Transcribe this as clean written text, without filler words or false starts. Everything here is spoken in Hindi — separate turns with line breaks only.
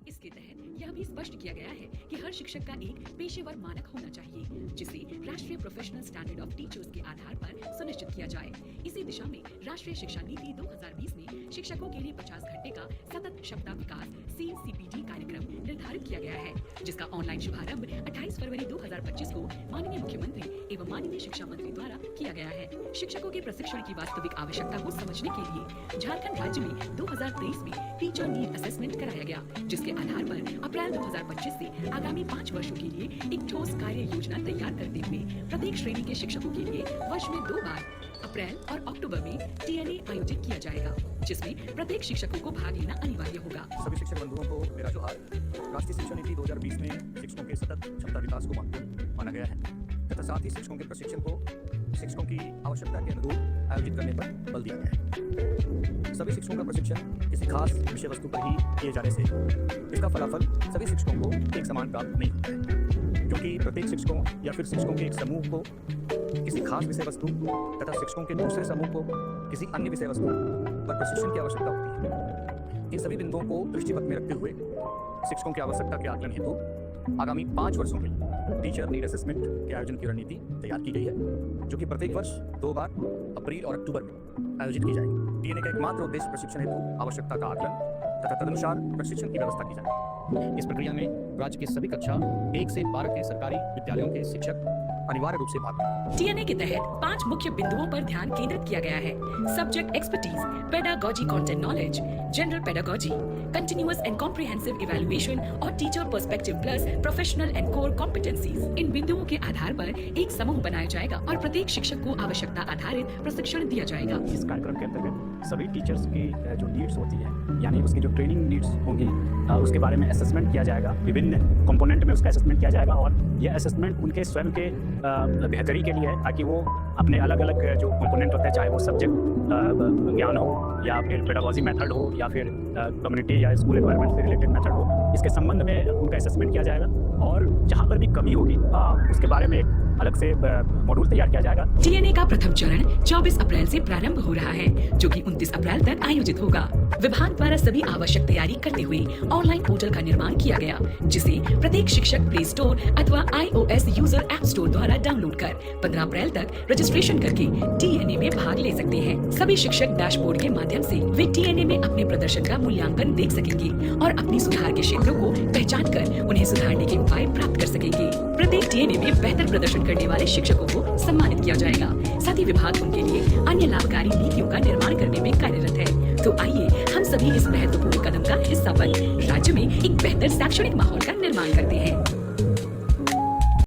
इसके तहत यह भी स्पष्ट किया गया है कि हर शिक्षक का एक पेशेवर मानक होना चाहिए, जिसे राष्ट्रीय प्रोफेशनल स्टैंडर्ड ऑफ टीचर्स के आधार पर सुनिश्चित किया जाए। इसी दिशा में राष्ट्रीय शिक्षा नीति 2020 में शिक्षकों के लिए 50 घंटे का सतत क्षमता विकास (CCPD) कार्यक्रम निर्धारित किया गया है, जिसका ऑनलाइन शुभारंभ 28 फरवरी 2025 को माननीय मुख्यमंत्री एवं माननीय शिक्षा मंत्री द्वारा किया गया है। शिक्षकों के प्रशिक्षण की वास्तविक आवश्यकता को समझने के लिए झारखंड राज्य में 2023 में टीचर नीड असेसमेंट कराया गया, जिसके आधार पर अप्रैल 2025 से आगामी 5 वर्षों के लिए एक ठोस कार्य योजना तैयार करते हुए प्रत्येक श्रेणी के शिक्षकों के लिए वर्ष में 2 बार अप्रैल और अक्टूबर में TNA आयोजित किया जाएगा, जिसमें प्रत्येक शिक्षकों को भाग लेना अनिवार्य होगा।
सभी शिक्षक बंधुओं को मेरा जोहार। राष्ट्रीय शिक्षा नीति 2020 में शिक्षकों के सतत क्षमता विकास को महत्वपूर्ण माना गया है तथा साथ ही शिक्षकों के प्रशिक्षण को शिक्षकों की आवश्यकता के अनुरूप आयोजित करने पर बल दिया गया है। सभी शिक्षकों का प्रशिक्षण किसी खास विषय वस्तु पर ही किए जाने से इसका फलाफल सभी शिक्षकों को एक समान प्राप्त नहीं होता है, क्योंकि प्रत्येक शिक्षकों या फिर शिक्षकों के एक समूह को किसी खास विषय वस्तु तथा शिक्षकों के दूसरे समूह को किसी अन्य विषय वस्तु पर प्रशिक्षण की आवश्यकता होती है। इन सभी बिंदुओं को दृष्टिपथ में रखते हुए शिक्षकों की आवश्यकता के आकलन हेतु आगामी 5 वर्षों के लिए टीचर नीड असेसमेंट के आयोजन की रणनीति तैयार की गई है, जो कि प्रत्येक वर्ष 2 बार अप्रैल और अक्टूबर में आयोजित की जाएगी। TNA का एकमात्र उद्देश्य प्रशिक्षण हेतु आवश्यकता का आकलन तथा तदनुसार प्रशिक्षण की व्यवस्था की जाए। इस प्रक्रिया में राज्य के सभी कक्षा 1 से 12 के सरकारी विद्यालयों के शिक्षक अनिवार्य रूप से भाग लेंगे।
TNA के तहत 5 मुख्य बिंदुओं पर ध्यान केंद्रित किया गया है: subject expertise, pedagogy content knowledge, general pedagogy, continuous and comprehensive evaluation और teacher perspective plus professional and core competencies. इन बिंदुओं के आधार पर एक समूह बनाया जाएगा और प्रत्येक शिक्षक को आवश्यकता आधारित प्रशिक्षण दिया जाएगा।
इस कार्यक्रम के अंतर्गत सभी टीचर्स की जो नीड्स होती है, यानी उसकी जो ट्रेनिंग नीड्स होंगी, उसके बारे में असेसमेंट किया जाएगा। विभिन्न कंपोनेंट में उसका असेसमेंट किया जाएगा और यह असेसमेंट उनके स्वयं के बेहतरी के लिए है, ताकि वो अपने अलग अलग जो कंपोनेंट होते हैं, चाहे वो सब्जेक्ट ज्ञान हो या फिर पेडागोजी मेथड हो या फिर कम्युनिटी या स्कूल एनवायरनमेंट से रिलेटेड मेथड हो, इसके संबंध में उनका असेसमेंट किया जाएगा और जहाँ पर भी कमी होगी उसके बारे में अलग से मॉड्यूल तैयार किया जाएगा।
TNA का प्रथम चरण 24 अप्रैल से प्रारंभ हो रहा है, जो कि 29 अप्रैल तक आयोजित होगा। विभाग द्वारा सभी आवश्यक तैयारी करते हुए ऑनलाइन पोर्टल का निर्माण किया गया, जिसे प्रत्येक शिक्षक प्ले स्टोर अथवा iOS यूजर ऐप स्टोर द्वारा डाउनलोड कर 15 अप्रैल तक रजिस्ट्रेशन करके TNA में भाग ले सकते हैं। सभी शिक्षक डैशबोर्ड के माध्यम से वे TNA में अपने प्रदर्शन का मूल्यांकन देख सकेंगे और अपनी सुधार के क्षेत्रों को पहचान कर उन्हें सुधारने के उपाय प्राप्त कर सकेंगे। प्रत्येक TNA में बेहतर प्रदर्शन करने वाले शिक्षकों को सम्मानित किया जाएगा। साथ ही विभाग उनके लिए अन्य लाभकारी नीतियों का निर्माण करने में कार्यरत है। तो आइए हम सभी इस महत्वपूर्ण कदम का हिस्सा बन राज्य में एक बेहतर शैक्षणिक माहौल का निर्माण करते हैं।